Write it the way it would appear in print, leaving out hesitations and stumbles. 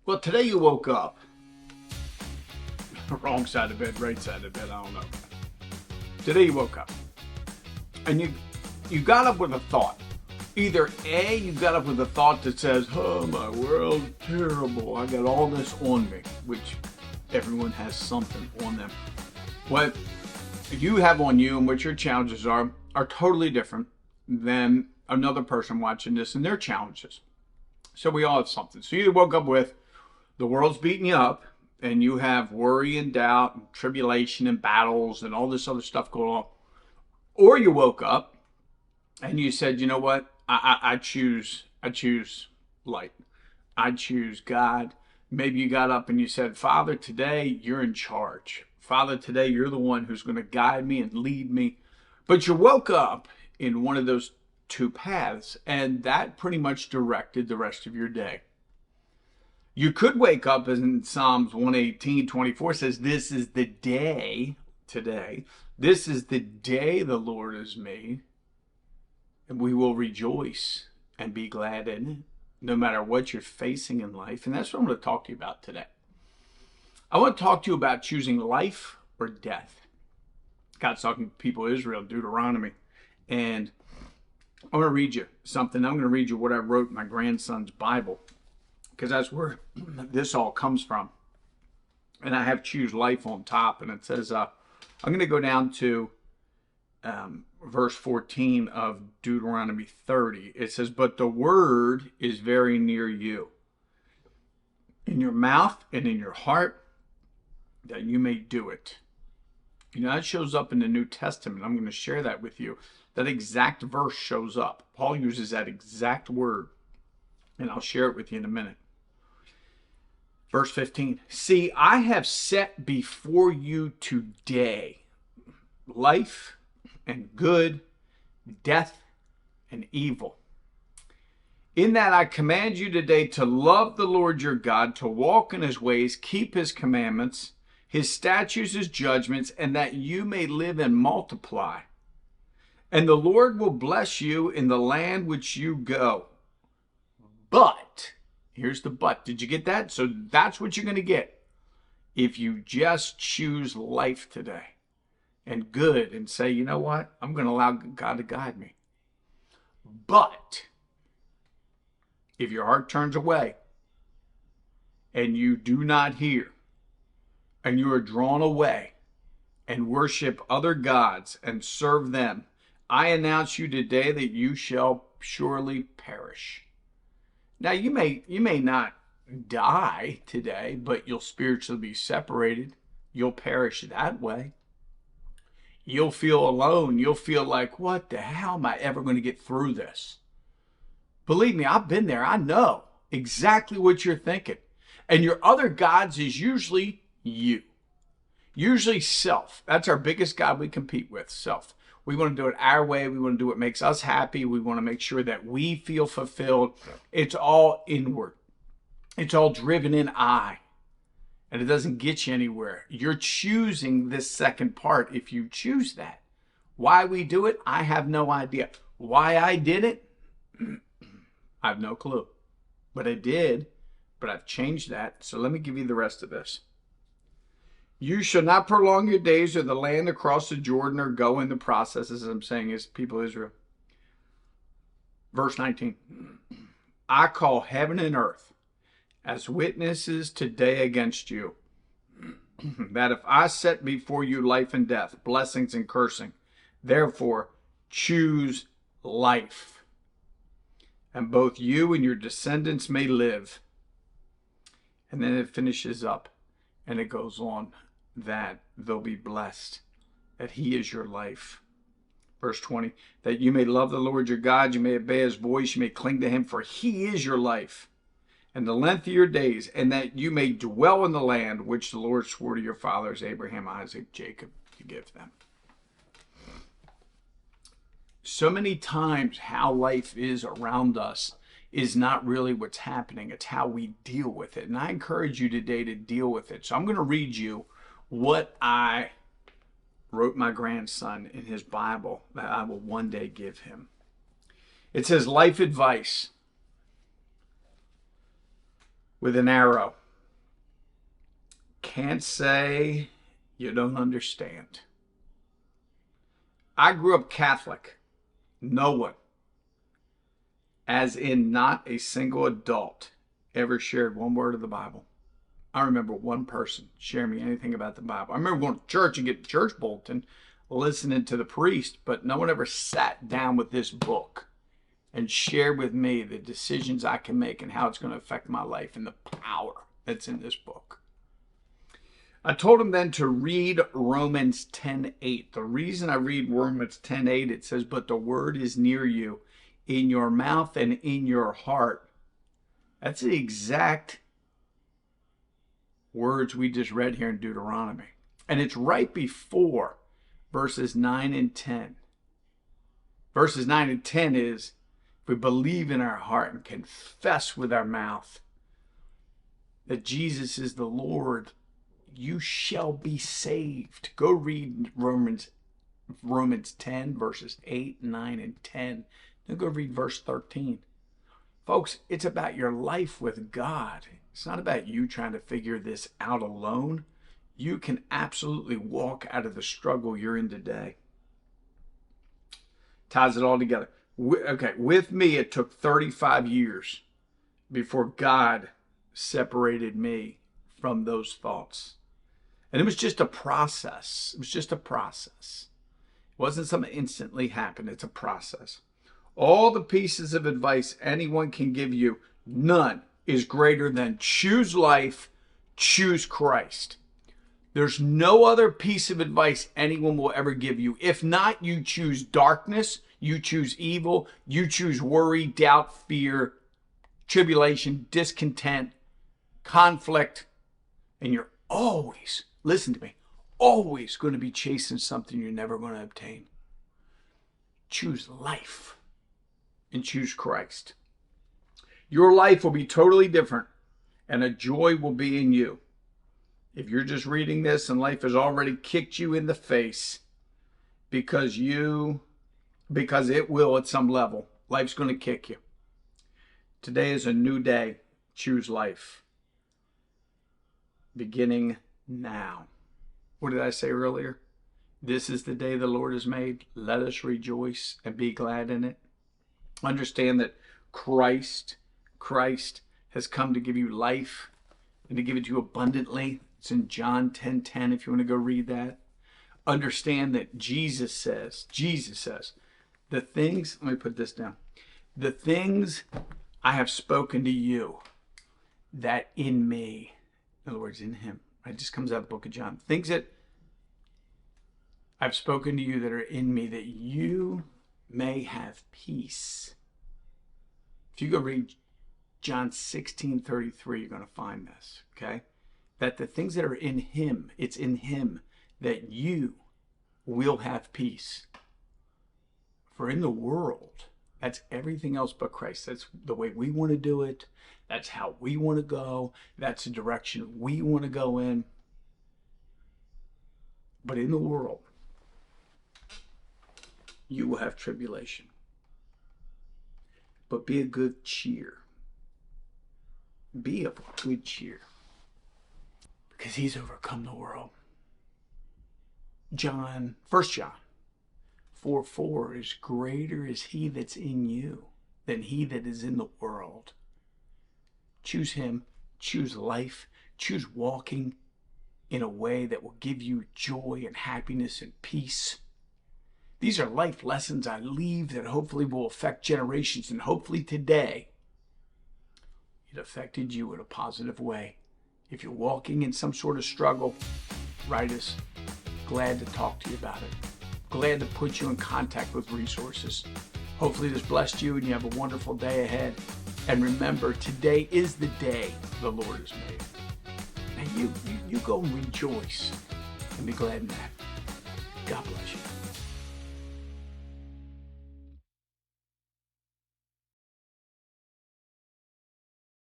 Well, today you woke up. Wrong side of bed, right side of bed, I don't know. Today you woke up. And you got up with a thought. Either A, you got up with a thought that says, oh, my world's terrible. I got all this on me, which everyone has something on them. What you have on you and what your challenges are totally different than another person watching this and their challenges. So we all have something. So you woke up with the world's beating you up and you have worry and doubt and tribulation and battles and all this other stuff going on. Or you woke up and you said, you know what? I choose light. I choose God. Maybe you got up and you said, Father, today you're in charge. Father, today you're the one who's going to guide me and lead me. But you woke up in one of those two paths, and that pretty much directed the rest of your day. You could wake up, as in Psalms 118:24 says, this is the day, today, this is the day the Lord has made, and we will rejoice and be glad in it, no matter what you're facing in life. And that's what I'm going to talk to you about today. I want to talk to you about choosing life or death. God's talking to people of Israel, Deuteronomy. And I want to read you something. I'm going to read you what I wrote in my grandson's Bible, because that's where this all comes from. And I have choose life on top. And it says, I'm going to go down to verse 14 of Deuteronomy 30. It says, but the word is very near you, in your mouth and in your heart, that you may do it. You know, that shows up in the New Testament. I'm going to share that with you. That exact verse shows up. Paul uses that exact word, and I'll share it with you in a minute. Verse 15, see, I have set before you today life and good, death and evil. In that I command you today to love the Lord your God, to walk in his ways, keep his commandments, his statutes, his judgments, and that you may live and multiply. And the Lord will bless you in the land which you go. But, here's the but. Did you get that? So that's what you're going to get if you just choose life today and good and say, you know what? I'm going to allow God to guide me. But if your heart turns away and you do not hear, and you are drawn away and worship other gods and serve them, I announce you today that you shall surely perish. Now you may not die today, but you'll spiritually be separated. You'll perish that way. You'll feel alone. You'll feel like, what the hell am I ever going to get through this? Believe me, I've been there. I know exactly what you're thinking. And your other gods is usually you. Usually self. That's our biggest God we compete with, self. We want to do it our way. We want to do what makes us happy. We want to make sure that we feel fulfilled. It's all inward. It's all driven in I. And it doesn't get you anywhere. You're choosing this second part if you choose that. Why we do it, I have no idea. Why I did it, I have no clue. But I did. But I've changed that. So let me give you the rest of this. You shall not prolong your days or the land across the Jordan or go in the process, as I'm saying, as people of Israel. Verse 19. I call heaven and earth as witnesses today against you, that if I set before you life and death, blessings and cursing, therefore choose life, and both you and your descendants may live. And then it finishes up and it goes on that they'll be blessed, that he is your life. Verse 20, that you may love the Lord your God, you may obey his voice, you may cling to him, for he is your life and the length of your days, and that you may dwell in the land which the Lord swore to your fathers, Abraham, Isaac, Jacob, to give them. So many times how life is around us is not really what's happening. It's how we deal with it. And I encourage you today to deal with it. So I'm going to read you what I wrote my grandson in his Bible that I will one day give him. It says, life advice with an arrow. can't say you don't understand. I grew up Catholic. No one, as in not a single adult, ever shared one word of the Bible. I remember one person sharing me anything about the Bible. I remember going to church and getting church bulletin, listening to the priest, but no one ever sat down with this book and shared with me the decisions I can make and how it's going to affect my life and the power that's in this book. I told him then to read Romans 10:8. The reason I read Romans 10:8, it says, but the word is near you, in your mouth and in your heart. That's the exact words we just read here in Deuteronomy. And it's right before verses 9 and 10. Verses 9 and 10 is, if we believe in our heart and confess with our mouth that Jesus is the Lord, you shall be saved. Go read Romans 10, verses 8, 9, and 10. Then go read verse 13. Folks, it's about your life with God. It's not about you trying to figure this out alone. You can absolutely walk out of the struggle you're in today. Ties it all together. Okay, with me, it took 35 years before God separated me from those thoughts. And it was just a process. It was just a process. It wasn't something instantly happened. It's a process. All the pieces of advice anyone can give you, none is greater than choose life, choose Christ. There's no other piece of advice anyone will ever give you. If not, you choose darkness, you choose evil, you choose worry, doubt, fear, tribulation, discontent, conflict, and you're always, listen to me, always going to be chasing something you're never going to obtain. Choose life and choose Christ. Your life will be totally different and a joy will be in you. If you're just reading this and life has already kicked you in the face because it will at some level, life's going to kick you. Today is a new day. Choose life. Beginning now. What did I say earlier? This is the day the Lord has made. Let us rejoice and be glad in it. Understand that Christ has come to give you life and to give it to you abundantly. It's in John 10:10 if you want to go read that. Understand that Jesus says, the things, let me put this down. The things I have spoken to you, that in me, in other words, in him, it just comes out of the book of John. Things that I've spoken to you that are in me, that you may have peace. If you go read John 16:33, you're going to find this, okay? That the things that are in him, it's in him that you will have peace. For in the world, that's everything else but Christ. That's the way we want to do it. That's how we want to go. That's the direction we want to go in. But in the world, you will have tribulation. But be of good cheer. Be of good cheer. Because he's overcome the world. 1 John 4:4 is greater is he that's in you than he that is in the world. Choose him, choose life, choose walking in a way that will give you joy and happiness and peace. These are life lessons I leave that hopefully will affect generations, and hopefully today it affected you in a positive way. If you're walking in some sort of struggle, write us. Glad to talk to you about it. Glad to put you in contact with resources. Hopefully this blessed you and you have a wonderful day ahead. And remember, today is the day the Lord has made. Now you go and rejoice and be glad in that. God bless you.